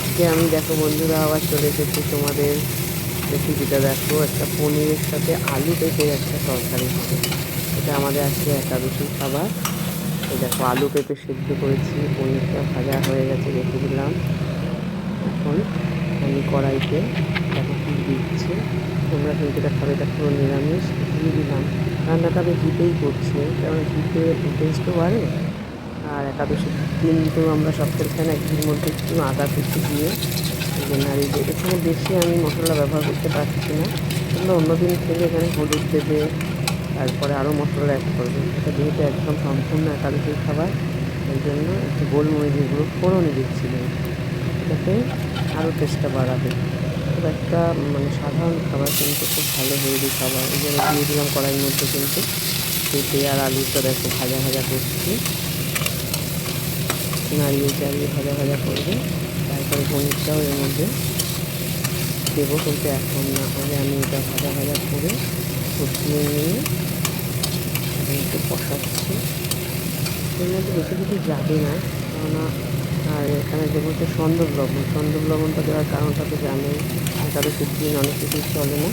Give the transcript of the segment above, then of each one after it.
আজকে আমি দেখো বন্ধুরা আবার চলে এসেছি তোমাদের রেসিপিটা। দেখো, একটা পনিরের সাথে আলু পেঁপে একটা তরকারি হবে। এটা আমাদের আজকে একাদশীর খাবার। এই দেখো, আলু পেঁপে সেদ্ধ করেছি, পনিরটা ভাজা হয়ে গেছে, রেখে দিলাম। এখন আমি কড়াইতে দেখো কী দিচ্ছি। তোমরা কিন্তু এটা খাবে, এটা পুরো নিরামিষ। দিয়ে দিলাম, রান্নাটা আমি ঘিতেই করছি, কারণ ঘিতে টেস্টও বাড়ে। আর একাদশীর দিন তো আমরা সপ্তাহে খাই না, ঘির মধ্যে একটু আদা কুচি দিয়ে নাড়িয়ে এখানে বেশি আমি মশলা ব্যবহার করতে পারছি না। তোমরা অন্যদিন খেলে এখানে হলুদ দেবে, তারপরে আরও মশলা অ্যাড করবে। এটা যেহেতু একদম সম্পূর্ণ একাদশীর খাবার, ওই জন্য একটু গোলমরিচ এগুলো ফোড়নে দিচ্ছিলাম, এটাতে আরও টেস্টটা বাড়াবে। খুব একটা মানে সাধারণ খাবার, কিন্তু খুব ভালো হেলদি খাবার। এই জন্য দিয়ে দিলাম কড়াইয়ের মধ্যে। কিন্তু পেঁপে আর আলুটা দেখো ভাজা ভাজা করছি, নাড়িয়ে চাড়িয়ে ভাজা ভাজা করবে। তারপরে পনিরটাও এর মধ্যে দেবো, কিন্তু এখন না, হলে আমি এটা ভাজা ভাজা করে কষিয়ে নিয়ে আমি একটু কষাচ্ছি। এর মধ্যে বেশি কিছু যাবে না, কেননা আর এখানে দেবো হচ্ছে সন্দক লবণ। সন্দক লবণটা দেওয়ার কারণটা তো জানোই, একাদশীর দিন অনেক কিছুই চলে না,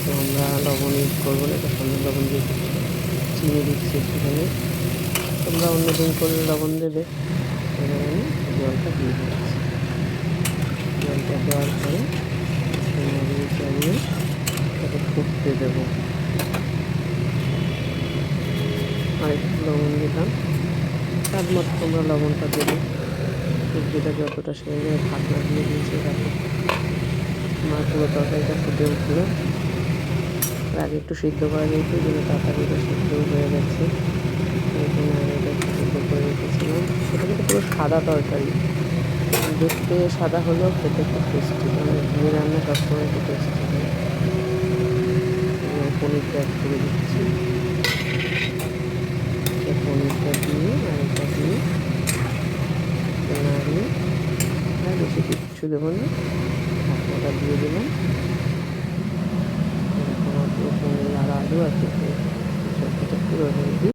তো আমরা লবণ ইউজ করবো না, এটা সন্দক লবণ দিয়ে দিচ্ছি। চিনি দিচ্ছি একটুখানি, তোমরা অন্য দিন করলে লবণ দেবে। এবার আমি জলটা দিয়ে দিচ্ছি। জলটা দেওয়ার পরে নাড়িয়ে চাড়িয়ে তাকে ফুটতে দেবো। আর একটু লবণ দিলাম, স্বাদ মতো তোমরা লবণটা দেবে। সবজিটা যতটা সেরে ঢাকনা দিয়ে দিয়েছি, দেখো আমার পুরো তরকারিটা ফুটে উঠলো। আর আগে একটু সিদ্ধ করা যেত, এই জন্য তাড়াতাড়ি এটা সিদ্ধও হয়ে গেছে। এখানে আমি এটা একটু সিদ্ধ করে রেখেছিলাম। এটা কিন্তু পুরো সাদা তরকারি, দেখতে সাদা হলেও খেতে খুব টেস্টি, কারণ ঘিয়ে রান্না সবসময় একটু টেস্টি হয়। পনিরটা অ্যাড করে দিচ্ছি, পনিরটা দিয়ে আর এটা দিয়ে নাড়িয়ে, আর বেশি কিচ্ছু দেবো না, ঢাকনাটা দিয়ে